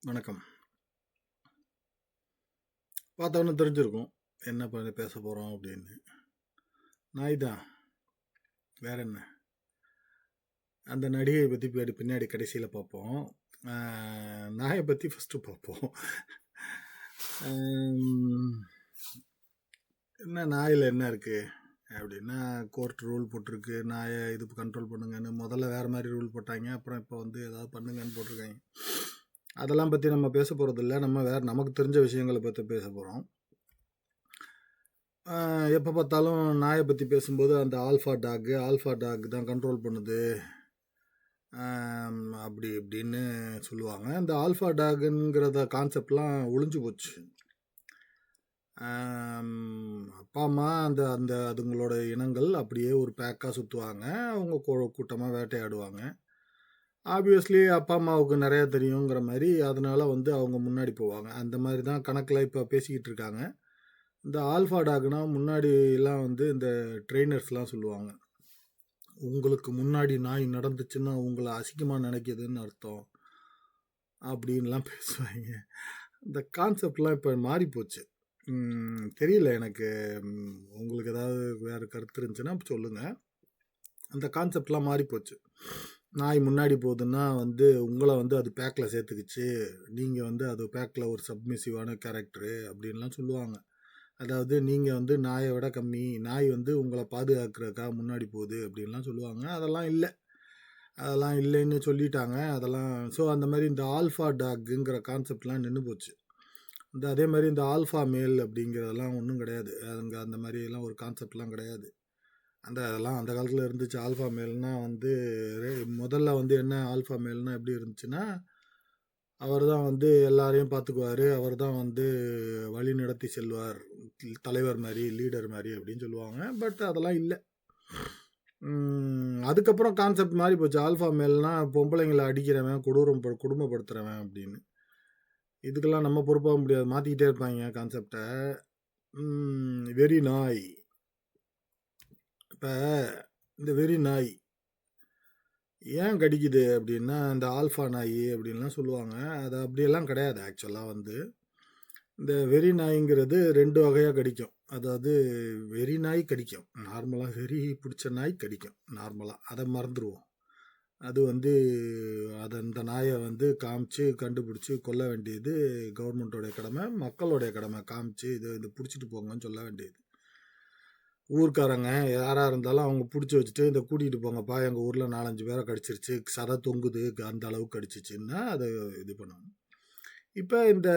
வணக்கம். பார்த்தோன்னே தெரிஞ்சிருக்கும். என்ன பேச போறோம் அப்படின்னு. நாய் தான். வேற என்ன? அந்த நடிகைய பத்தி பின்னாடி கடைசியில பார்ப்போம். நாய பத்தி ஃபர்ஸ்ட்டு பார்ப்போம். என்ன நாயில என்ன இருக்கு? அப்படின்னா கோர்ட் ரூல் போட்டிருக்கு. நாய இது கண்ட்ரோல் பண்ணுங்கன்னு. முதல்ல வேற மாதிரி ரூல் போட்டாங்க. அப்புறம் இப்போ வந்து ஏதாவது பண்ணுங்கன்னு போட்டிருக்காங்க. அதெல்லாம் பற்றி நம்ம பேச போகிறதில்ல. நம்ம வேற நமக்கு தெரிஞ்ச விஷயங்களை பற்றி பேச போகிறோம். எப்போ பார்த்தாலும் நாயை பற்றி பேசும்போது அந்த ஆல்ஃபா டாக் தான் கண்ட்ரோல் பண்ணுது அப்படி இப்படின்னு சொல்லுவாங்க. இந்த ஆல்ஃபா டாகுங்கிறத கான்செப்ட்லாம் ஒளிஞ்சு போச்சு. அப்பா அம்மா அந்த அந்த அதுங்களோட இனங்கள் அப்படியே ஒரு பேக்காக சுற்றுவாங்க. அவங்க கூட்டமாக வேட்டையாடுவாங்க. ஆப்வியஸ்லி அப்பா அம்மாவுக்கு நிறைய தெரியுங்கிற மாதிரி அதனால வந்து அவங்க முன்னாடி போவாங்க. அந்த மாதிரி தான் கணக்கில் இப்போ பேசிக்கிட்டு இருக்காங்க. இந்த ஆல்ஃபா டாக்னா முன்னாடிலாம் வந்து இந்த ட்ரெயினர்ஸ்லாம் சொல்லுவாங்க, உங்களுக்கு முன்னாடி நாய் நடந்துச்சுன்னா உங்களை அசிங்கமாக நினைக்கிதுன்னு அர்த்தம் அப்படின்லாம் பேசுவாங்க. இந்த கான்செப்ட்லாம் இப்போ மாறி போச்சு. தெரியல எனக்கு. உங்களுக்கு ஏதாவது வேறு கருத்து இருந்துச்சுன்னா சொல்லுங்கள். அந்த கான்செப்ட்லாம் மாறி போச்சு. நாய் முன்னாடி போகுதுன்னா வந்து உங்களை வந்து அது பேக்கில் சேர்த்துக்குச்சு, நீங்கள் வந்து அது பேக்கில் ஒரு சப்மிசிவான கேரக்டரு அப்படின்லாம் சொல்லுவாங்க. அதாவது நீங்கள் வந்து நாயை விட கம்மி, நாய் வந்து உங்களை பாதுகாக்கிறதுக்காக முன்னாடி போகுது அப்படின்லாம் சொல்லுவாங்க. அதெல்லாம் இல்லை. அதெல்லாம் இல்லைன்னு சொல்லிட்டாங்க. அதெல்லாம் ஸோ அந்த மாதிரி இந்த ஆல்ஃபா டாக்குங்கிற கான்செப்ட்லாம் நின்று போச்சு. அதே மாதிரி இந்த ஆல்ஃபா மேல் அப்படிங்கிறதெல்லாம் ஒன்றும் கிடையாது. அங்கே அந்த மாதிரிலாம் ஒரு கான்செப்ட்லாம் கிடையாது. அதெல்லாம் அந்த காலத்தில் இருந்துச்சு. ஆல்ஃபா மேல்னா வந்து முதல்ல வந்து என்ன ஆல்ஃபா மேல்னா எப்படி இருந்துச்சுன்னா, அவர் தான் வந்து எல்லாரையும் பார்த்துக்குவார், அவர் தான் வந்து வழி நடத்தி செல்வார், தலைவர் மாதிரி, லீடர் மாதிரி அப்படின்னு சொல்லுவாங்க. பட் அதெல்லாம் இல்லை. அதுக்கப்புறம் கான்செப்ட் மாறி போச்சு. ஆல்ஃபா மேல்னா பொம்பளைங்களை அடிக்கிறவன், குடும்பப்படுத்துகிறவன் அப்படின்னு. இதுக்கெல்லாம் நம்ம பொறுப்பாக முடியாது, மாற்றிக்கிட்டே இருப்பாங்க கான்செப்டை. வெறி நாய். இப்போ இந்த வெறி நாய் ஏன் கடிக்குது அப்படின்னா, இந்த ஆல்ஃபா நாய் அப்படின்லாம் சொல்லுவாங்க. அது அப்படியெல்லாம் கிடையாது. ஆக்சுவலாக வந்து இந்த வெறி நாய்ங்கிறது 2 வகையாக கடிக்கும். அதாவது வெறி நாய் கடிக்கும். நார்மலாக வெறி பிடிச்ச நாய் கடிக்கும் நார்மலாக. அதை மறந்துடுவோம். அது வந்து அந்த நாயை வந்து காமிச்சு கண்டுபிடிச்சி கொல்ல வேண்டியது கவர்மெண்ட்டோடைய கடமை, மக்களுடைய கடமை. காமிச்சு இது பிடிச்சிட்டு போங்கன்னு சொல்ல வேண்டியது. ஊர்க்காரங்க யாராக இருந்தாலும் அவங்க பிடிச்சி வச்சுட்டு இதை கூட்டிகிட்டு போங்கப்பா, எங்கள் ஊரில் 4-5 பேரை கடிச்சிருச்சு, சதை தொங்குது, அந்த அளவுக்கு கடிச்சிச்சுன்னா அதை இது பண்ணுவாங்க. இப்போ இந்த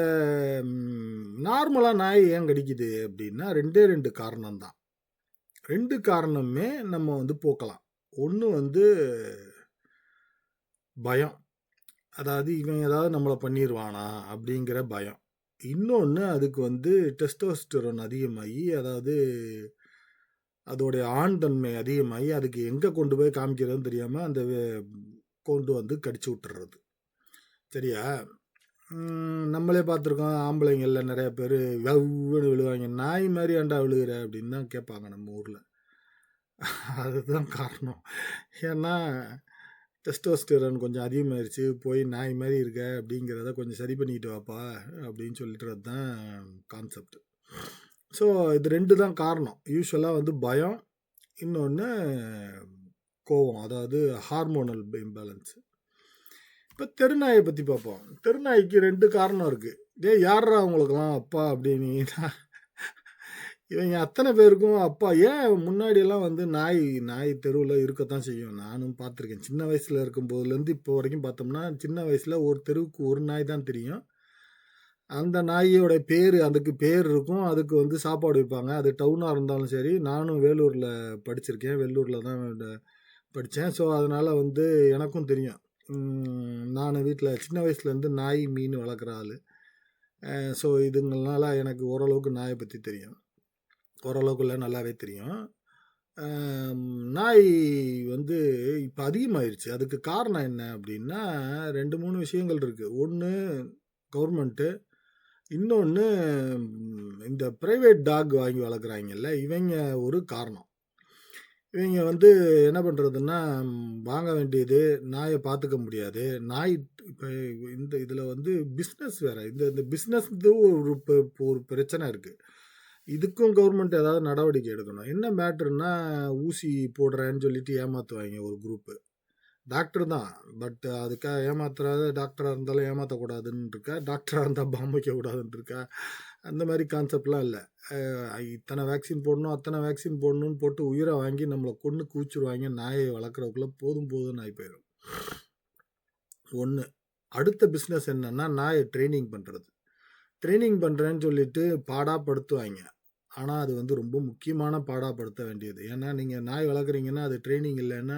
நார்மலாக நாய் ஏன் கடிக்குது அப்படின்னா 2 காரணம்தான். 2 காரணமே நம்ம வந்து போக்கலாம். ஒன்று வந்து பயம், அதாவது இவன் ஏதாவது நம்மளை பண்ணிடுவானா அப்படிங்கிற பயம். இன்னொன்று அதுக்கு வந்து டெஸ்டோஸ்டெரோன் அதிகமாகி, அதாவது அதோடைய ஆண் தன்மை அதிகமாகி அதுக்கு எங்கே கொண்டு போய் காமிக்கிறதுன்னு தெரியாமல் அந்த கொண்டு வந்து கடிச்சு விட்டுறது. சரியா? நம்மளே பார்த்துருக்கோம், ஆம்பளைங்களில் நிறைய பேர் வெவ்வுன்னு விழுவாங்க. நாய் மாதிரி ஏன்டா விழுகிற அப்படின்னு தான் கேட்பாங்க நம்ம ஊரில். அதுதான் காரணம். ஏன்னா டெஸ்டோஸ்டெரான் கொஞ்சம் அதிகமாகிடுச்சு, போய் நாய் மாதிரி இருக்க அப்படிங்கிறத கொஞ்சம் சரி பண்ணிக்கிட்டு வாப்பா அப்படின்னு சொல்லிட்டுறது தான் கான்செப்ட். ஸோ இது 2 தான் காரணம். யூஸ்வலாக வந்து பயம், இன்னொன்று கோவம், அதாவது ஹார்மோனல் இம்பேலன்ஸு. இப்போ தெருநாயை பற்றி பார்ப்போம். தெருநாய்க்கு 2 காரணம் இருக்குது. யாரா அவங்களுக்கெல்லாம் அப்பா அப்படின்னீங்கன்னா, இவங்க அத்தனை பேருக்கும் அப்பா. ஏன் முன்னாடியெல்லாம் வந்து நாய் தெருவில் இருக்கத்தான் செய்யும். நானும் பார்த்துருக்கேன். சின்ன வயசில் இருக்கும்போதுலேருந்து இப்போ வரைக்கும் பார்த்தோம்னா, சின்ன வயசில் ஒரு தெருவுக்கு ஒரு நாய் தான் தெரியும். அந்த நாயோட பேர், அதுக்கு பேர் இருக்கும், அதுக்கு வந்து சாப்பாடு வைப்பாங்க. அது டவுனாக இருந்தாலும் சரி. நானும் வேலூரில் படிச்சிருக்கேன், வெள்ளூரில் தான் படித்தேன். ஸோ அதனால் வந்து எனக்கும் தெரியும். நான் வீட்டில் சின்ன வயசுலேருந்து நாய், மீன் வளர்க்குற ஆள். ஸோ இதுங்களால எனக்கு ஓரளவுக்கு நாயை பற்றி தெரியும். ஓரளவுக்கு இல்லை, நல்லாவே தெரியும். நாய் வந்து இப்போ அதிகமாகிருச்சு. அதுக்கு காரணம் என்ன அப்படின்னா 2-3 விஷயங்கள் இருக்குது. ஒன்று கவர்மெண்ட்டு, இன்னொன்று இந்த ப்ரைவேட் டாக் வாங்கி வளர்க்குறாங்கல்ல, இவங்க ஒரு காரணம். இவைங்க வந்து என்ன பண்ணுறதுன்னா, வாங்க வேண்டியது, நாயை பார்த்துக்க முடியாது. நாய் இப்போ இந்த இதில் வந்து பிஸ்னஸ் வேறு. இந்த இந்த பிஸ்னஸ் ஒரு ஒரு பிரச்சனை இருக்குது. இதுக்கும் கவர்மெண்ட் ஏதாவது நடவடிக்கை எடுக்கணும். என்ன மேட்ருன்னா, ஊசி போடுறேன்னு சொல்லிட்டு ஏமாற்றுவாங்க ஒரு குரூப்பு. டாக்டர் தான். பட் அதுக்காக ஏமாத்துறாத டாக்டராக இருந்தாலும் ஏமாற்றக்கூடாதுன்னு இருக்கா, டாக்டராக இருந்தால் பாம்பிக்க கூடாதுன்னு இருக்கா, அந்த மாதிரி கான்செப்ட்லாம் இல்லை. இத்தனை வேக்சின் போடணும் அத்தனை வேக்சின் போடணும்னு போட்டு உயிரை வாங்கி நம்மளை கொன்று கூச்சிருவாங்க. நாயை வளர்க்குறதுக்குள்ளே போதும் போதும்னு ஆகி போயிடும். ஒன்று. அடுத்த பிஸ்னஸ் என்னன்னா, நாயை ட்ரைனிங் பண்ணுறது. ட்ரைனிங் பண்ணுறேன்னு சொல்லிட்டு பாடாப்படுத்துவாங்க. ஆனால் அது வந்து ரொம்ப முக்கியமான பாடாப்படுத்த வேண்டியது. ஏன்னா நீங்கள் நாய் வளர்க்குறீங்கன்னா அது ட்ரைனிங் இல்லைன்னா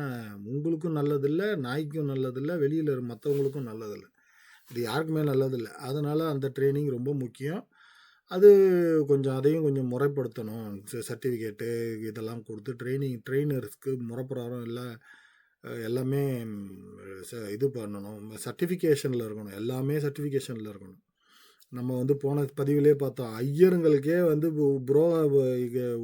உங்களுக்கும் நல்லதில்லை, நாய்க்கும் நல்லதில்லை, வெளியில் மற்றவங்களுக்கும் நல்லதில்லை. இது யாருக்குமே நல்லதில்லை. அதனால் அந்த ட்ரைனிங் ரொம்ப முக்கியம். அது கொஞ்சம் அதையும் கொஞ்சம் முறைப்படுத்தணும். சர்டிஃபிகேட்டு இதெல்லாம் கொடுத்து ட்ரெயினர்ஸ்க்கு முறைப்பிரகாரம் எல்லாமே இது பண்ணணும். சர்டிஃபிகேஷனில் இருக்கணும். எல்லாமே சர்டிஃபிகேஷனில் இருக்கணும். நம்ம வந்து போன பதிவிலே பார்த்தோம். ஐயருங்களுக்கே வந்து ப்ரோ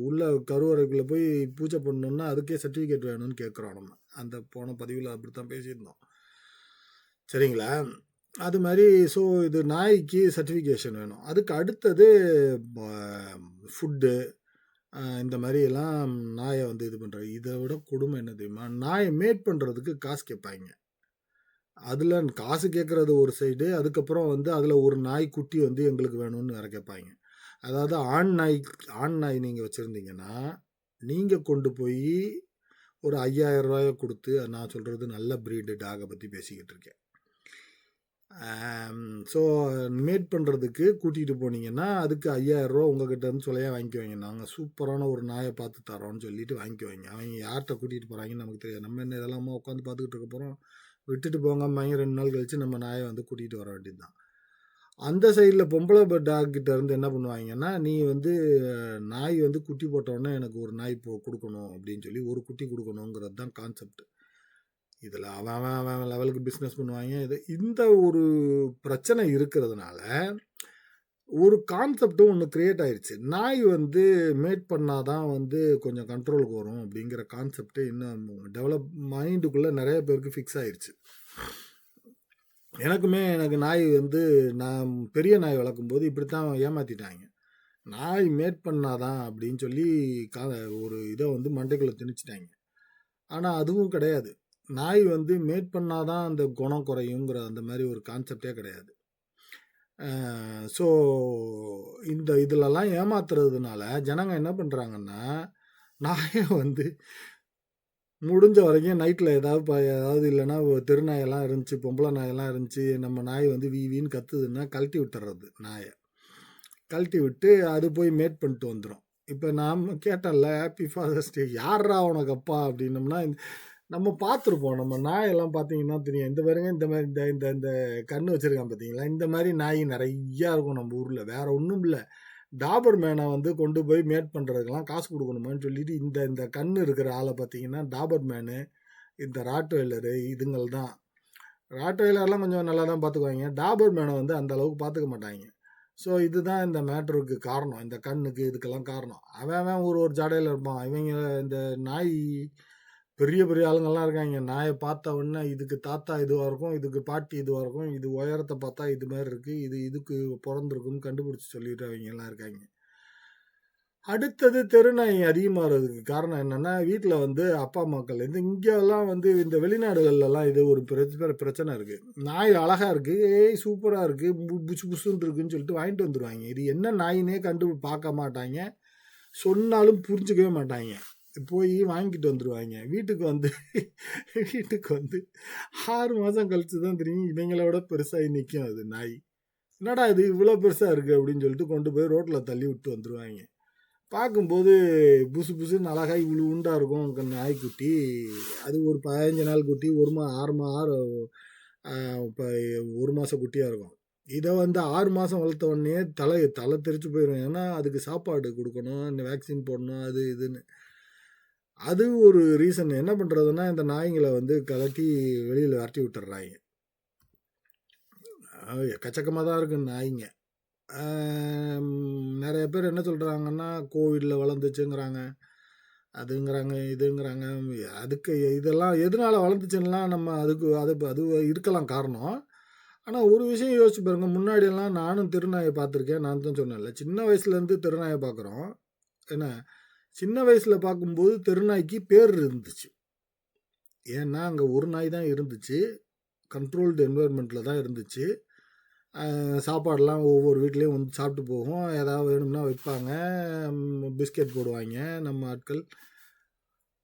உள்ள கருவறைக்குள்ளே போய் பூஜை பண்ணணுன்னா அதுக்கே சர்டிஃபிகேட் வேணும்னு கேட்குறோம் நம்ம. அந்த போன பதிவில் அப்படித்தான் பேசியிருந்தோம். சரிங்களா? அது மாதிரி ஸோ இது நாய்க்கு சர்டிஃபிகேஷன் வேணும். அதுக்கு அடுத்தது ஃபுட்டு இந்த மாதிரியெல்லாம் நாயை வந்து இது பண்ணுறது. இதை விட கொடுமை என்ன தெரியுமா? நாயை மேட் பண்ணுறதுக்கு காசு கேட்பாங்க. அதில் காசு கேட்குறது ஒரு சைடு, அதுக்கப்புறம் வந்து அதில் ஒரு நாய் குட்டி வந்து எங்களுக்கு வேணும்னு வேற கேட்பாங்க. அதாவது ஆண் நாய் நீங்கள் வச்சுருந்தீங்கன்னா, நீங்கள் கொண்டு போய் ஒரு 5000 கொடுத்து, நான் சொல்கிறது நல்ல ப்ரீடு டாகை பற்றி பேசிக்கிட்டு இருக்கேன். ஸோ மேட் பண்ணுறதுக்கு கூட்டிகிட்டு போனீங்கன்னா அதுக்கு 5000 உங்ககிட்ட இருந்து சொல்லையாக வாங்கிக்குவாங்க. நாங்கள் சூப்பரான ஒரு நாயை பார்த்து தரோன்னு சொல்லிட்டு வாங்கிக்குவாங்க. அவங்க யார்கிட்ட கூட்டிகிட்டு போகிறாங்கன்னு நமக்கு தெரியாது. நம்ம என்ன இதெல்லாமா உட்காந்து பார்த்துக்கிட்டு இருக்க போகிறோம். விட்டுட்டு போங்க 2 நாள் கழித்து நம்ம நாயை வந்து கூட்டிகிட்டு வர வேண்டியது தான். அந்த சைடில் பொம்பளை டாக் கிட்ட இருந்து என்ன பண்ணுவாங்கன்னா, நீ வந்து நாய் வந்து குட்டி போட்டோன்னே எனக்கு ஒரு நாய் கொடுக்கணும் அப்படின்னு சொல்லி ஒரு குட்டி கொடுக்கணுங்கிறது தான் கான்செப்ட். இதில் அவன் லெவலுக்கு பிஸ்னஸ் பண்ணுவாங்க. இந்த ஒரு பிரச்சனை இருக்கிறதுனால ஒரு கான்செப்டும் ஒன்று கிரியேட் ஆயிடுச்சு. நாய் வந்து மேட் பண்ணாதான் வந்து கொஞ்சம் கண்ட்ரோலுக்கு வரும் அப்படிங்கிற கான்செப்ட் இன்னும் டெவலப் மைண்டுக்குள்ளே நிறைய பேருக்கு ஃபிக்ஸ் ஆயிடுச்சு. எனக்கு நாய் வந்து நான் பெரிய நாய் வளர்க்கும்போது இப்படித்தான் ஏமாற்றிட்டாங்க. நாய் மேட் பண்ணாதான் அப்படின்னு சொல்லி ஒரு இதை வந்து மண்டைக்குள்ளே திணிச்சிட்டாங்க. ஆனால் அதுவும் கிடையாது. நாய் வந்து மேட் பண்ணாதான் அந்த குணம் குறையுங்கிற அந்த மாதிரி ஒரு கான்செப்டே கிடையாது. ஸோ இந்த இதிலெல்லாம் ஏமாத்துறதுனால ஜனங்க என்ன பண்ணுறாங்கன்னா, நாயை வந்து முடிஞ்ச வரைக்கும் நைட்டில் ஏதாவது இல்லைன்னா தெருநாயெல்லாம் இருந்துச்சு, பொம்பளை நாயெல்லாம் இருந்துச்சு, நம்ம நாய் வந்து வீன்னு கத்துதுன்னா கழட்டி விட்டுறது நாயை. கழட்டி விட்டு அது போய் மேட் பண்ணிட்டு வந்துடும். இப்போ நாம் கேட்டோம்ல, ஹாப்பி ஃபாதர்ஸ் டே, யாரா உனக்கு அப்பா அப்படின்னோம்னா, நம்ம பார்த்துருப்போம். நம்ம நாயெல்லாம் பார்த்தீங்கன்னா தெரியும். இந்த பாருங்க இந்த மாதிரி இந்த இந்த கண்ணு வச்சுருக்கான் பார்த்தீங்களா, இந்த மாதிரி நாய் நிறையா இருக்கும் நம்ம ஊரில். வேறு ஒன்றும் இல்லை, டாபர் மேனை வந்து கொண்டு போய் மேட் பண்ணுறதுக்கெல்லாம் காசு கொடுக்கணுமான்னு சொல்லிட்டு இந்த கண்ணு இருக்கிற ஆளை பார்த்தீங்கன்னா டாபர் மேனு, இந்த ராட்வெய்லரு இதுங்கள் தான். ராட்வெய்லர்லாம் கொஞ்சம் நல்லா தான் பார்த்துக்குவாங்க. டாபர் மேனை வந்து அந்த அளவுக்கு பார்த்துக்க மாட்டாங்க. ஸோ இதுதான் இந்த மேட்ருக்கு காரணம். இந்த கண்ணுக்கு இதுக்கெல்லாம் காரணம். அவன் ஒரு ஜாடையில் இருப்பான். இவங்க இந்த நாய் பெரிய பெரிய ஆளுங்கள்லாம் இருக்காங்க. நாயை பார்த்த உடனே இதுக்கு தாத்தா இதுவாக இருக்கும், இதுக்கு பாட்டி இதுவாக இருக்கும், இது உயரத்தை பார்த்தா இது மாதிரி இருக்குது, இதுக்கு பிறந்திருக்குன்னு கண்டுபிடிச்சி சொல்லிட்டு அவங்கெல்லாம் இருக்காங்க. அடுத்தது தெருநாய் அதிகமாகிறதுக்கு காரணம் என்னென்னா, வீட்டில் வந்து அப்பா அம்மாக்கள் இங்கெல்லாம் வந்து இந்த வெளிநாடுகள்லாம் இது ஒரு பிரச்சனை இருக்குது. நாய் அழகாக இருக்குது, ஏய் சூப்பராக இருக்குது, புசு புசுன்னு இருக்குன்னு சொல்லிட்டு வாங்கிட்டு வந்துடுவாங்க. இது என்ன நாயினே பார்க்க மாட்டாங்க, சொன்னாலும் புரிஞ்சுக்கவே மாட்டாங்க. போய் வாங்கிட்டு வந்துடுவாங்க. வீட்டுக்கு வந்து 6 மாதம் கழிச்சு தான் தெரியும் இவங்களோட பெருசாகி நிற்கும் அது நாய். என்னடா இது இவ்வளோ பெருசாக இருக்குது அப்படின்னு சொல்லிட்டு கொண்டு போய் ரோட்டில் தள்ளி விட்டு வந்துடுவாங்க. பார்க்கும்போது புசு புசுன்னு அழகாக இவ்வளோ உண்டா இருக்கும் நாய்க்குட்டி. அது ஒரு 15 நாள் குட்டி, 1 மாத குட்டியாக இருக்கும். இதை வந்து 6 மாதம் வளர்த்த உடனே தலை தெரிச்சு போயிடும். ஏன்னா அதுக்கு சாப்பாடு கொடுக்கணும், இந்த வேக்சின் போடணும், அது இதுன்னு. அது ஒரு ரீசன். என்ன பண்ணுறதுன்னா, இந்த நாய்ங்களை வந்து கலட்டி வெளியில் விரட்டி விட்டுறாங்க. எக்கச்சக்கமாக தான் இருக்குது நாய்ங்க. நிறைய பேர் என்ன சொல்கிறாங்கன்னா, கோவிடில் வளர்ந்துச்சுங்கிறாங்க. அதுங்கிறாங்க, இதுங்கிறாங்க. அதுக்கு இதெல்லாம் எதனால வளர்ந்துச்சுன்னுலாம் நம்ம அது இருக்கலாம் காரணம். ஆனா ஒரு விஷயம் யோசிச்சு பாருங்க. முன்னாடியெல்லாம் நானும் தெருநாய பார்த்துருக்கேன். நான் தான் சொன்னேன்ல, சின்ன வயசுலேருந்து தெருநாய பார்க்குறோம். என்ன, சின்ன வயசுல பார்க்கும்போது தெருநாய்க்கு பேர் இருந்துச்சு. ஏன்னா, அங்க ஒரு நாய் தான் இருந்துச்சு. கண்ட்ரோல்டு என்வைரன்மெண்ட்ல தான் இருந்துச்சு. சாப்பாடுலாம் ஒவ்வொரு வீட்லயும் வந்து சாப்பிட்டு போகும். ஏதாவது வேணும்னா வைப்பாங்க. பிஸ்கெட் போடுவாய்ங்க நம்ம ஆட்கள்.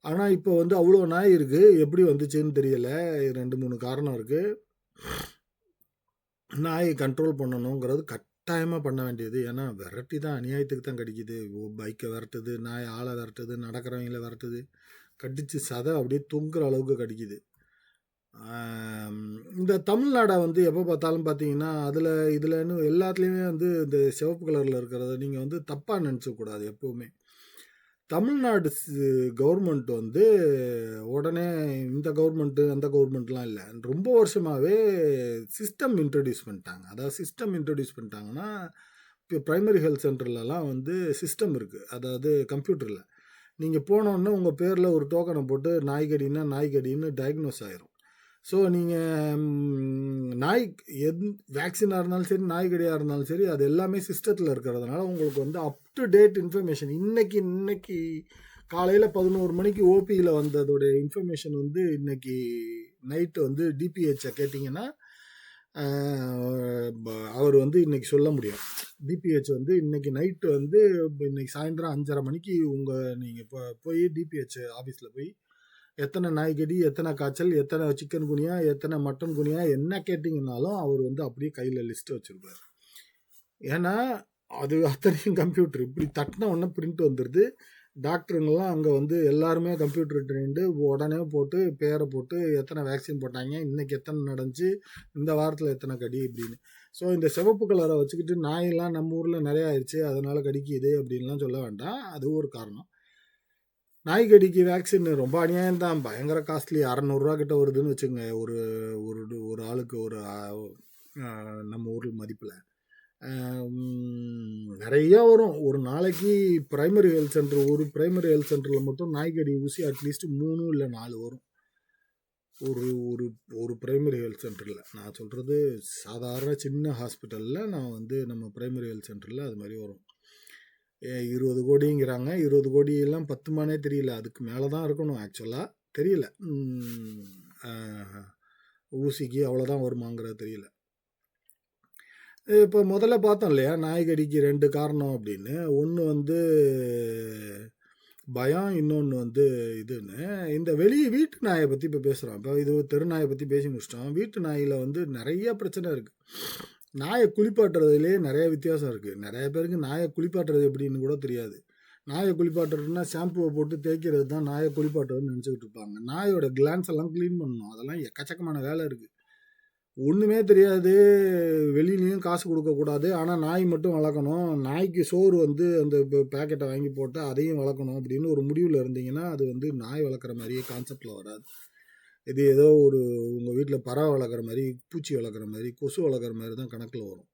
ஆனா, இப்போ வந்து அவ்வளோ நாய் இருக்கு. எப்படி வந்துச்சுன்னு தெரியல. 2, 3 காரணம் இருக்கு. நாயை கண்ட்ரோல் பண்ணணுங்கிறது கட்டாயமா பண்ண வேண்டியது. ஏன்னா, விரட்டி தான் அநியாயத்துக்கு தான் கடிக்குது. பைக்கை விரட்டுது, நாய் ஆளை விரட்டுது, நடக்கிறவங்கள விரட்டுது. கடிச்சு சதை அப்படியே தொங்குற அளவுக்கு கடிக்குது. இந்த தமிழ்நாட வந்து எப்போ பார்த்தாலும் பார்த்தீங்கன்னா, இதுலன்னு எல்லாத்துலேயுமே வந்து இந்த சிவப்பு கலரில் இருக்கிறத நீங்கள் வந்து தப்பாக நினச்சக்கூடாது எப்போவுமே. தமிழ்நாடு கவர்மெண்ட் வந்து உடனே இந்த கவர்மெண்ட்டு அந்த கவர்மெண்ட்லாம் இல்லை, ரொம்ப வருஷமாகவே சிஸ்டம் இன்ட்ரடியூஸ் பண்ணிட்டாங்க. அதாவது சிஸ்டம் இன்ட்ரடியூஸ் பண்ணிட்டாங்கன்னா, இப்போ ப்ரைமரி ஹெல்த் சென்டர்லலாம் வந்து சிஸ்டம் இருக்குது. அதாவது கம்ப்யூட்டரில் நீங்கள் போனோன்னே உங்கள் பேரில் ஒரு டோக்கனை போட்டு நாய்கடின்னா நாய்கடின்னு டயக்னோஸ் ஆயிரும். ஸோ நீங்கள் நாய் வேக்சினாக இருந்தாலும் சரி, நாய்கடியாக இருந்தாலும் சரி, அது எல்லாமே சிஸ்டத்தில் இருக்கிறதுனால உங்களுக்கு வந்து அப் டு டேட் இன்ஃபர்மேஷன் இன்னைக்கு காலையில் 11 மணிக்கு ஓபியில் வந்ததோடைய இன்ஃபர்மேஷன் வந்து இன்னைக்கு நைட்டு வந்து டிபிஹெச்சை கேட்டிங்கன்னா அவர் வந்து இன்னைக்கு சொல்ல முடியும். டிபிஹெச் வந்து இன்னைக்கு நைட்டு வந்து இன்னைக்கு சாயந்தரம் 5:30 மணிக்கு நீங்கள் போய் டிபிஹெச் ஆஃபீஸில் போய் எத்தனை நாய்கடி, எத்தனை காய்ச்சல், எத்தனை சிக்கன் குனியா, எத்தனை மட்டன் குனியா என்ன கேட்டிங்கனாலும் அவர் வந்து அப்படியே கையில் லிஸ்ட்டு வச்சுருப்பார். ஏன்னா அது அத்தனையும் கம்ப்யூட்டர். இப்படி தட்டின உடனே பிரிண்ட் வந்துடுது. டாக்டருங்கெல்லாம் அங்கே வந்து எல்லாருமே கம்ப்யூட்டர் ட்ரெயின்டு உடனே போட்டு பேரை போட்டு எத்தனை வேக்சின் போட்டாங்க, இன்றைக்கி எத்தனை நடந்துச்சு, இந்த வாரத்தில் எத்தனை கடி இப்படின்னு. ஸோ இந்த சிவப்பு கலரை வச்சுக்கிட்டு நாயெல்லாம் நம்ம ஊரில் நிறையா ஆயிடுச்சு அதனால் கடிக்குது அப்படின்லாம் சொல்ல வேண்டாம். அது ஒரு காரணம். நாய்கடிக்கு வேக்சின் ரொம்ப அநியாயம் தான், பயங்கர காஸ்ட்லி. 600 கிட்ட வருதுன்னு வச்சுங்க ஒரு ஒரு ஒரு ஆளுக்கு ஒரு நம்ம ஊரில் மதிப்பில் நிறையா வரும். ஒரு நாளைக்கு ப்ரைமரி ஹெல்த் சென்டர், ஒரு ப்ரைமரி ஹெல்த் சென்டரில் மட்டும் நாய்கடி ஊசி அட்லீஸ்ட் 3 இல்லை 4 வரும். ஒரு ஒரு ஒரு ப்ரைமரி ஹெல்த் சென்டரில். நான் சொல்கிறது சாதாரண சின்ன ஹாஸ்பிட்டலில், நான் வந்து நம்ம ப்ரைமரி ஹெல்த் சென்டரில் அது மாதிரி வரும். 20 கோடிங்கிறாங்க. 20 கோடியெல்லாம் பத்துமானே தெரியல. அதுக்கு மேலே தான் இருக்கணும் ஆக்சுவலாக, தெரியல. ஊசிக்கு அவ்வளோதான் வருமாங்கிறது தெரியல. இப்போ முதல்ல பார்த்தோம் இல்லையா, நாய்கடிக்கு 2 காரணம் அப்படின்னு. ஒன்று வந்து பயம், இன்னொன்று வந்து இதுன்னு. இந்த வீட்டு நாயை பற்றி இப்போ பேசுகிறோம். இப்போ இது தெரு நாயை பற்றி பேசி முடிச்சிட்டோம். வீட்டு நாயில் வந்து நிறைய பிரச்சனை இருக்குது. நாயை குளிப்பாட்டுறதுலேயே நிறைய வித்தியாசம் இருக்குது. நிறைய பேருக்கு நாயை குளிப்பாட்டுறது எப்படின்னு கூட தெரியாது. நாயை குளிப்பாட்டுறதுன்னா ஷாம்புவை போட்டு தேய்க்கிறது தான் நாயை குளிப்பாட்டுறதுன்னு நினச்சிக்கிட்டு இருப்பாங்க. நாயோட கிளான்ஸ் எல்லாம் க்ளீன் பண்ணணும். அதெல்லாம் எக்கச்சக்கமான வேலை இருக்குது. ஒன்றுமே தெரியாது. வெளியிலையும் காசு கொடுக்கக்கூடாது. ஆனால் நாய் மட்டும் வளர்க்கணும். நாய்க்கு சோறு வந்து அந்த பேக்கெட்டை வாங்கி போட்டு அதையும் வளர்க்கணும் அப்படின்னு ஒரு முடிவில் இருந்தீங்கன்னா, அது வந்து நாய் வளர்க்குற மாதிரியே கான்செப்டில் வராது. இது ஏதோ ஒரு உங்கள் வீட்டில் பறவை வளர்க்குற மாதிரி, பூச்சி வளர்க்குற மாதிரி, கொசு வளர்க்குற மாதிரி தான் கணக்கில் வரும்.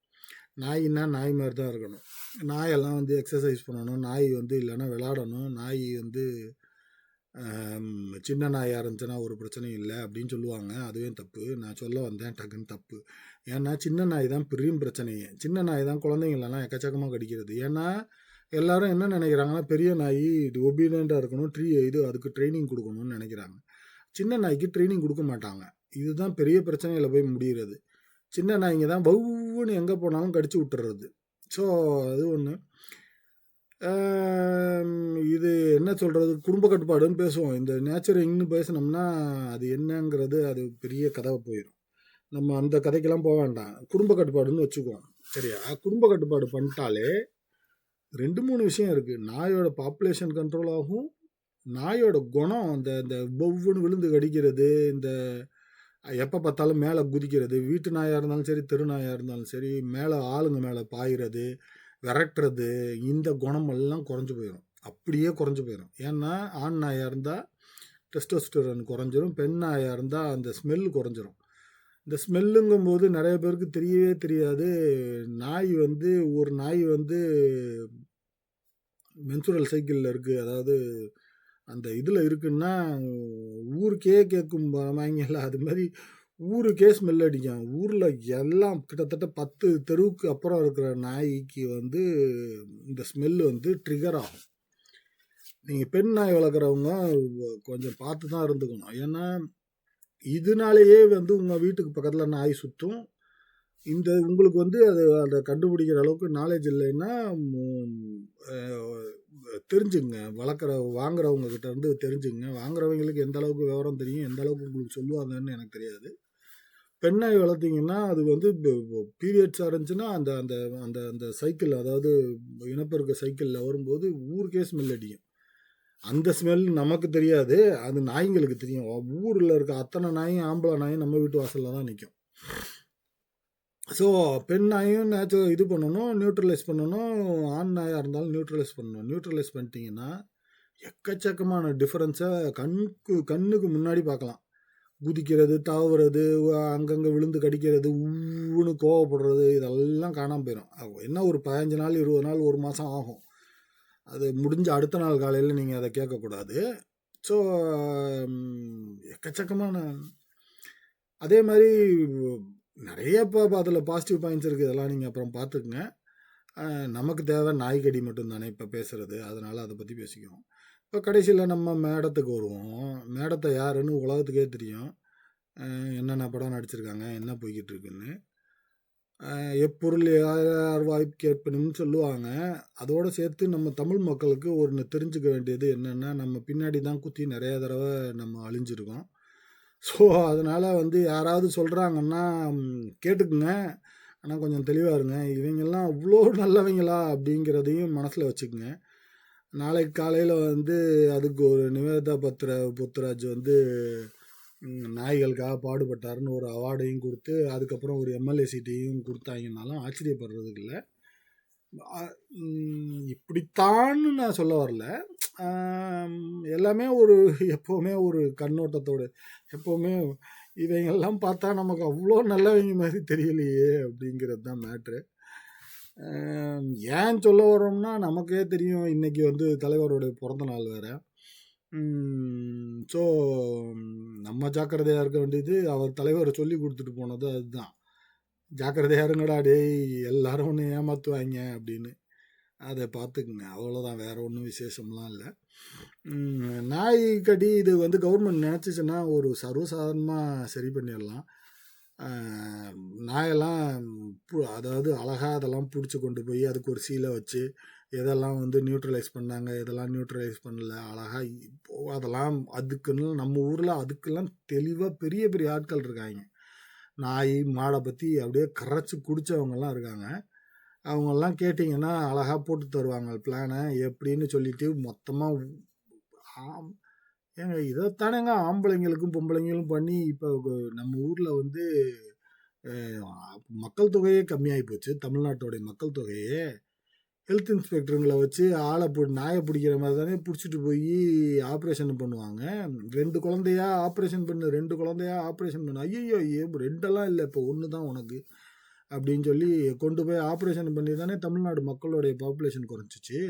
நாய்னா நாய் மாதிரி தான் இருக்கணும். நாயெல்லாம் வந்து எக்ஸசைஸ் பண்ணணும். நாய் வந்து இல்லைன்னா விளாடணும். நாய் வந்து சின்ன நாயாக இருந்துச்சுன்னா ஒரு பிரச்சனையும் இல்லை அப்படின்னு சொல்லுவாங்க. அதுவே தப்பு. நான் சொல்ல வந்தேன் டக்குன்னு தப்பு. ஏன்னா சின்ன நாய் தான் பெரும் பிரச்சனையே. சின்ன நாய் தான் குழந்தைங்களெல்லாம் எக்கச்சக்கமாக கடிக்கிறது. ஏன்னா எல்லாரும் என்ன நினைக்கிறாங்கன்னா, பெரிய நாய் இது ஒபீடியண்ட்டாக இருக்கணும், அதுக்கு ட்ரைனிங் கொடுக்கணும்னு நினைக்கிறாங்க. சின்ன நாய்க்கு ட்ரைனிங் கொடுக்க மாட்டாங்க. இதுதான் பெரிய பிரச்சனையில் போய் முடிகிறது. சின்ன நாய்ங்க தான் வவ்வுன்னு எங்கே போனாலும் கடிச்சு விட்டுறது. ஸோ அது ஒன்று. இது என்ன சொல்கிறது, குடும்ப கட்டுப்பாடுன்னு பேசுவோம். இந்த நேச்சரிங்னு பேசினோம்னா அது என்னங்கிறது அது பெரிய கதை போயிடும். நம்ம அந்த கதைக்கெல்லாம் போக வேண்டாம். குடும்ப கட்டுப்பாடுன்னு வச்சுக்குவோம். சரியா? குடும்ப கட்டுப்பாடு பண்ணிட்டாலே 2, 3 விஷயம் இருக்குது. நாயோட பாப்புலேஷன் கண்ட்ரோல் ஆகும். நாயோட குணம் அந்த இந்த பொவ்வுன்னு விழுந்து கடிக்கிறது, இந்த எப்போ பார்த்தாலும் மேலே குதிக்கிறது, வீட்டு நாயாக இருந்தாலும் சரி, தெரு நாயாக இருந்தாலும் சரி, மேலே ஆளுங்க மேலே பாயிறது, விரட்டுறது, இந்த குணமெல்லாம் குறைஞ்சி போயிடும். அப்படியே குறைஞ்சி போயிடும். ஏன்னா ஆண் நாயாக இருந்தால் டெஸ்டோஸ்டெரான் குறைஞ்சிரும், பெண் நாயாக இருந்தால் அந்த ஸ்மெல் குறைஞ்சிரும். இந்த ஸ்மெல்லுங்கும்போது நிறைய பேருக்கு தெரியவே தெரியாது. ஒரு நாய் வந்து மென்சுரல் சைக்கிளில் இருக்குது. அதாவது அந்த இதில் இருக்குன்னா ஊருக்கே கேட்கும் வாங்கல, அது மாதிரி ஊருக்கே ஸ்மெல் அடிக்கும். ஊரில் எல்லாம் கிட்டத்தட்ட 10 தெருவுக்கு அப்புறம் இருக்கிற நாய்க்கு வந்து இந்த ஸ்மெல் வந்து ட்ரிகர் ஆகும். நீங்கள் பெண் நாய் வளர்க்குறவங்க கொஞ்சம் பார்த்து தான் இருந்துக்கணும். ஏன்னா இதனாலேயே வந்து உங்கள் வீட்டுக்கு பக்கத்தில் நாய் சுற்றும். இந்த உங்களுக்கு வந்து அதை கண்டுபிடிக்கிற அளவுக்கு நாலேஜ் இல்லைன்னா தெரிஞ்சுங்க. வாங்குறவங்க கிட்ட இருந்து தெரிஞ்சுங்க. வாங்குறவங்களுக்கு எந்த அளவுக்கு விவரம் தெரியும், எந்த அளவுக்கு உங்களுக்கு சொல்லுவாங்கன்னு எனக்கு தெரியாது. பெண் நாய் வளர்த்தீங்கன்னா அது வந்து பீரியட்ஸாக இருந்துச்சுன்னா அந்த அந்த அந்த அந்த சைக்கிள், அதாவது இனப்பெருக்க சைக்கிளில் வரும்போது ஊருக்கே ஸ்மெல் அடிக்கும். அந்த ஸ்மெல் நமக்கு தெரியாது, அது நாய்ங்களுக்கு தெரியும். ஊரில் இருக்க அத்தனை நாயும் ஆம்பளை நாயும் நம்ம வீட்டு வாசலில் தான் நிற்கும். ஸோ பெண் நாயும் இது பண்ணணும், நியூட்ரலைஸ் பண்ணணும். ஆண் நாயாக இருந்தாலும் நியூட்ரலைஸ் பண்ணணும். நியூட்ரலைஸ் பண்ணிட்டீங்கன்னா எக்கச்சக்கமான டிஃப்ரென்ஸை கண்ணுக்கு முன்னாடி பார்க்கலாம். குதிக்கிறது, தாவுறது, அங்கங்கே விழுந்து கடிக்கிறது, ஊன்னு கோவப்படுறது, இதெல்லாம் காணாமல் போயிடும். என்ன ஒரு 15 நாள் 20 நாள் 1 மாதம் ஆகும். அது முடிஞ்ச அடுத்த நாள் காலையில் நீங்கள் அதை கேட்கக்கூடாது. ஸோ எக்கச்சக்கமான அதே மாதிரி நிறைய இப்போ அதில் பாசிட்டிவ் பாயிண்ட்ஸ் இருக்குது. இதெல்லாம் நீங்கள் அப்புறம் பார்த்துக்குங்க. நமக்கு தேவை நாய்க்கடி மட்டும்தானே இப்போ பேசுகிறது, அதனால் அதை பற்றி பேசிக்குவோம். இப்போ கடைசியில் நம்ம மேடத்துக்கு வருவோம். மேடத்தை யாருன்னு உலகத்துக்கே தெரியும். என்னென்ன படம் நடிச்சிருக்காங்க, என்ன போய்கிட்டு இருக்குன்னு. எப்பொருள் யார் வாய்ப்பு கேட்பணும்னு சொல்லுவாங்க. அதோடு சேர்த்து நம்ம தமிழ் மக்களுக்கு ஒன்று தெரிஞ்சுக்க வேண்டியது என்னென்னா, நம்ம பின்னாடி தான் குத்தி நிறைய தடவை நம்ம அழிஞ்சிருக்கோம். ஸோ அதனால் வந்து யாராவது சொல்கிறாங்கன்னா கேட்டுக்குங்க, ஆனால் கொஞ்சம் தெளிவாக இருங்க. இவங்கெல்லாம் அவ்வளோ நல்லவங்களா அப்படிங்கிறதையும் மனசில் வச்சுக்கோங்க. நாளைக்கு காலையில் வந்து அதுக்கு ஒரு நிவேதா புத்ராஜ் வந்து நாய்களுக்காக பாடுபட்டாருன்னு ஒரு அவார்டையும் கொடுத்து அதுக்கப்புறம் ஒரு எம்எல்ஏ சீட்டையும் கொடுத்தாங்கன்னாலும் ஆச்சரியப்படுறதுக்கு இல்லை. இப்படித்தான்னு நான் சொல்ல வரல. எல்லாமே ஒரு எப்போவுமே ஒரு கண்ணோட்டத்தோடு, எப்போவுமே இவங்கெல்லாம் பார்த்தா நமக்கு அவ்வளோ நல்லவங்க மாதிரி தெரியலையே அப்படிங்கிறது தான் மேட்ரு. ஏன் சொல்ல வரோம்னா, நமக்கே தெரியும் இன்றைக்கி வந்து தலைவருடைய பிறந்த நாள் வேறு. ஸோ நம்ம ஜாக்கிரதையாக இருக்க வேண்டியது அவர் தலைவரை சொல்லி கொடுத்துட்டு போனது அதுதான். ஜாக்கிரதையாக இருங்கடா டேய், எல்லாரும் ஒன்று ஏமாற்றுவாங்க அப்படின்னு. அதை பார்த்துக்குங்க, அவ்வளோதான். வேறு ஒன்றும் விசேஷம்லாம் இல்லை. நாய் கடி இது வந்து கவர்மெண்ட் நினச்சிச்சுன்னா ஒரு சர்வசாதாரணமாக சரி பண்ணிடலாம். நாயெல்லாம் அதாவது அழகாக அதெல்லாம் பிடிச்சி கொண்டு போய் அதுக்கு ஒரு சீலை வச்சு எதெல்லாம் வந்து நியூட்ரலைஸ் பண்ணாங்க, எதெல்லாம் நியூட்ரலைஸ் பண்ணல, அழகாக இப்போது அதெல்லாம் அதுக்குன்னு நம்ம ஊரில் அதுக்கெல்லாம் தெளிவாக பெரிய பெரிய ஆட்கள் இருக்காங்க. நாய் மாடை பற்றி அப்படியே கரைச்சி குடித்தவங்கெல்லாம் இருக்காங்க. அவங்கெல்லாம் கேட்டிங்கன்னா அழகாக போட்டு தருவாங்க பிளானை எப்படின்னு சொல்லிட்டு மொத்தமாக. ஏங்க இதைத்தானேங்க ஆம்பளைங்களுக்கும் பொம்பளைங்களும் பண்ணி இப்போ நம்ம ஊரில் வந்து மக்கள் தொகையே கம்மியாகி போச்சு. தமிழ்நாட்டோடைய மக்கள் தொகையே ஹெல்த் இன்ஸ்பெக்டருங்களை வச்சு நாயை பிடிக்கிற மாதிரி தானே பிடிச்சிட்டு போய் ஆப்ரேஷன் பண்ணுவாங்க. 2 குழந்தையா ஆப்ரேஷன் பண்ணு, 2 குழந்தையா ஆப்ரேஷன் பண்ணு. ஐயோ 2எல்லாம் இல்லை, இப்போ 1 தான் உனக்கு அப்படின்னு சொல்லி கொண்டு போய் ஆப்ரேஷன் பண்ணி தானே தமிழ்நாடு மக்களுடைய பாப்புலேஷன் குறைஞ்சிச்சு.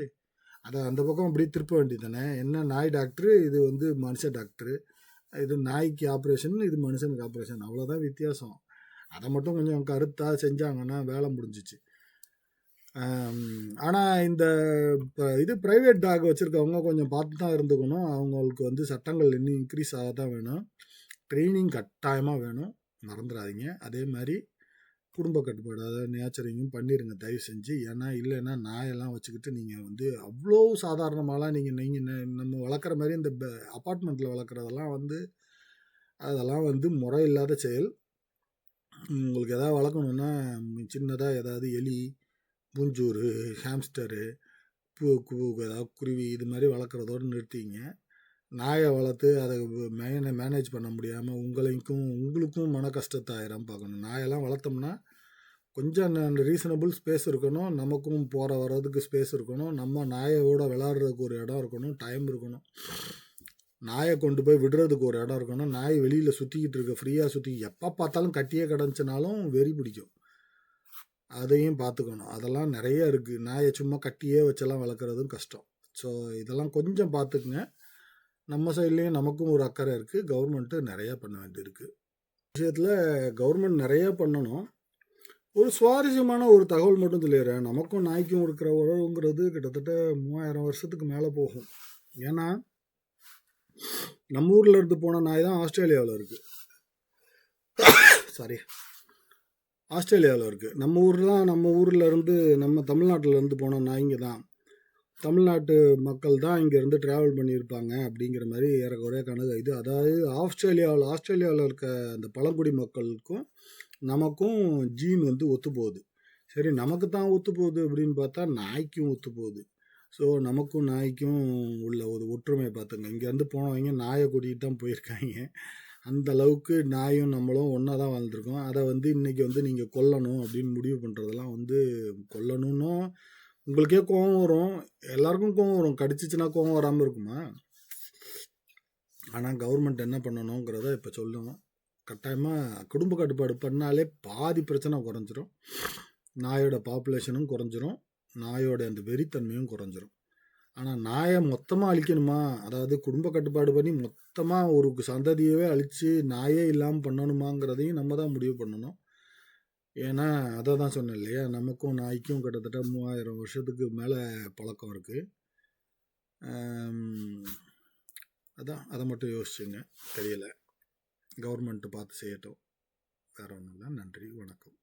அதை அந்த பக்கம் அப்படி திருப்ப வேண்டியது தானே. என்ன நாய் டாக்டரு, இது வந்து மனுஷ டாக்டரு. இது நாய்க்கு ஆப்ரேஷன், இது மனுஷனுக்கு ஆப்ரேஷன், அவ்வளோதான் வித்தியாசம். அதை மட்டும் கொஞ்சம் கருத்தாக செஞ்சாங்கன்னா வேலை முடிஞ்சிச்சு. ஆனால் இந்த இது ப்ரைவேட் டாக் வச்சுருக்கவங்க கொஞ்சம் பார்த்து தான் இருந்துக்கணும். அவங்களுக்கு வந்து சட்டங்கள் இன்னும் இன்க்ரீஸ் ஆக தான் வேணும். ட்ரைனிங் கட்டாயமாக வேணும், மறந்துடாதீங்க. அதே மாதிரி குடும்ப கட்டுப்பாடு, அதாவது நேச்சரிங்கும் பண்ணிடுங்க தயவு செஞ்சு. ஏன்னா இல்லைன்னா நாயெல்லாம் வச்சுக்கிட்டு நீங்கள் வந்து அவ்வளோ சாதாரணமாலாம் நீங்கள் நம்ம வளர்க்குற மாதிரி இந்த அப்பார்ட்மெண்ட்டில் வளர்க்குறதெல்லாம் வந்து அதெல்லாம் வந்து முறை இல்லாத செயல். உங்களுக்கு எதாவது வளர்க்கணுன்னா சின்னதாக ஏதாவது எலி, பூஞ்சூறு, ஹாம்ஸ்டரு, ஏதாவது குருவி இது மாதிரி வளர்க்குறதோடு நிறுத்திங்க. நாயை வளர்த்து அதை மேனேஜ் பண்ண முடியாமல் உங்களுக்கும் மன கஷ்டத்தை ஆயிரம் பார்க்கணும். நாயெல்லாம் வளர்த்தோம்னா கொஞ்சம் ரீசனபிள் ஸ்பேஸ் இருக்கணும், நமக்கும் போகிற வர்றதுக்கு ஸ்பேஸ் இருக்கணும், நம்ம நாயோட விளாட்றதுக்கு ஒரு இடம் இருக்கணும், டைம் இருக்கணும், நாயை கொண்டு போய் விடுறதுக்கு ஒரு இடம் இருக்கணும். நாய் வெளியில் சுற்றிக்கிட்டு இருக்க ஃப்ரீயாக சுற்றி எப்போ பார்த்தாலும் கட்டியே கிடந்துச்சுனாலும் வெறி பிடிக்கும். அதையும் பார்த்துக்கணும். அதெல்லாம் நிறைய இருக்குது. நாயை சும்மா கட்டியே வச்செல்லாம் வளர்க்குறதும் கஷ்டம். ஸோ இதெல்லாம் கொஞ்சம் பார்த்துக்குங்க. நம்ம சைட்லேயும் நமக்கும் ஒரு அக்கறை இருக்குது. கவர்மெண்ட்டு நிறையா பண்ண வேண்டியிருக்கு. விஷயத்தில் கவர்மெண்ட் நிறையா பண்ணணும். ஒரு சுவாரஸ்யமான ஒரு தகவல் மட்டும் சொல்லிடுறேன். நமக்கும் நாய்க்கும் இருக்கிற உறவுங்கிறது கிட்டத்தட்ட 3000 வருஷத்துக்கு மேலே போகும். ஏன்னா நம்ம ஊரில் இருந்து போன நாய் தான் ஆஸ்திரேலியாவில் இருக்குது. சாரி, ஆஸ்திரேலியாவில் இருக்குது. நம்ம ஊரில் இருந்து நம்ம தமிழ்நாட்டில் இருந்து போன நாய்ங்க தான், தமிழ்நாட்டு மக்கள் தான் இங்கேருந்து ட்ராவல் பண்ணியிருப்பாங்க அப்படிங்கிற மாதிரி ஏறக்குறைய கணக்கு. இது அதாவது ஆஸ்திரேலியாவில் இருக்க அந்த பழங்குடி மக்களுக்கும் நமக்கும் ஜீன் வந்து ஒத்து போகுது. சரி, நமக்கு தான் ஒத்து போகுது அப்படின்னு பார்த்தா நாய்க்கும் ஒத்து போகுது. ஸோ நமக்கும் நாய்க்கும் உள்ள ஒரு ஒற்றுமையை பார்த்துங்க. இங்கேருந்து போனவங்க நாயை கூட்டிகிட்டு தான் போயிருக்காங்க. அந்த அளவுக்கு நாயும் நம்மளும் ஒன்றா தான் வாழ்ந்துருக்கோம். அதை வந்து இன்றைக்கி வந்து நீங்கள் கொல்லணும் அப்படின்னு முடிவு பண்ணுறதெல்லாம் வந்து கொல்லணும்னு உங்களுக்கே கோபம் வரும். எல்லாருக்கும் கோபம் வரும். கடிச்சிச்சுன்னா கோபம் வராமல் இருக்குமா? ஆனால் கவர்மெண்ட் என்ன பண்ணணுங்கிறத இப்போ சொல்லணும். கட்டாயமாக குடும்ப கட்டுப்பாடு பண்ணாலே பாதி பிரச்சனை குறைஞ்சிரும். நாயோட பாப்புலேஷனும் குறைஞ்சிரும். நாயோட அந்த வெறித்தன்மையும் குறைஞ்சிரும். ஆனால் நாயை மொத்தமாக அழிக்கணுமா, அதாவது குடும்ப கட்டுப்பாடு பண்ணி மொத்தமாக ஒரு சந்ததியவே அழித்து நாயே இல்லாமல் பண்ணணுமாங்கிறதையும் நம்ம தான் முடிவு பண்ணணும். ஏன்னா அதை தான் சொன்னேன் இல்லையா, நமக்கும் நாய்க்கும் கிட்டத்தட்ட 3000 வருஷத்துக்கு மேலே பழக்கம் இருக்குது. அதான் அதை மட்டும் யோசிச்சுங்க. தெரியலை, கவர்மெண்ட்டு பார்த்து செய்யட்டும். வேறு ஒன்றும் இல்லை. நன்றி, வணக்கம்.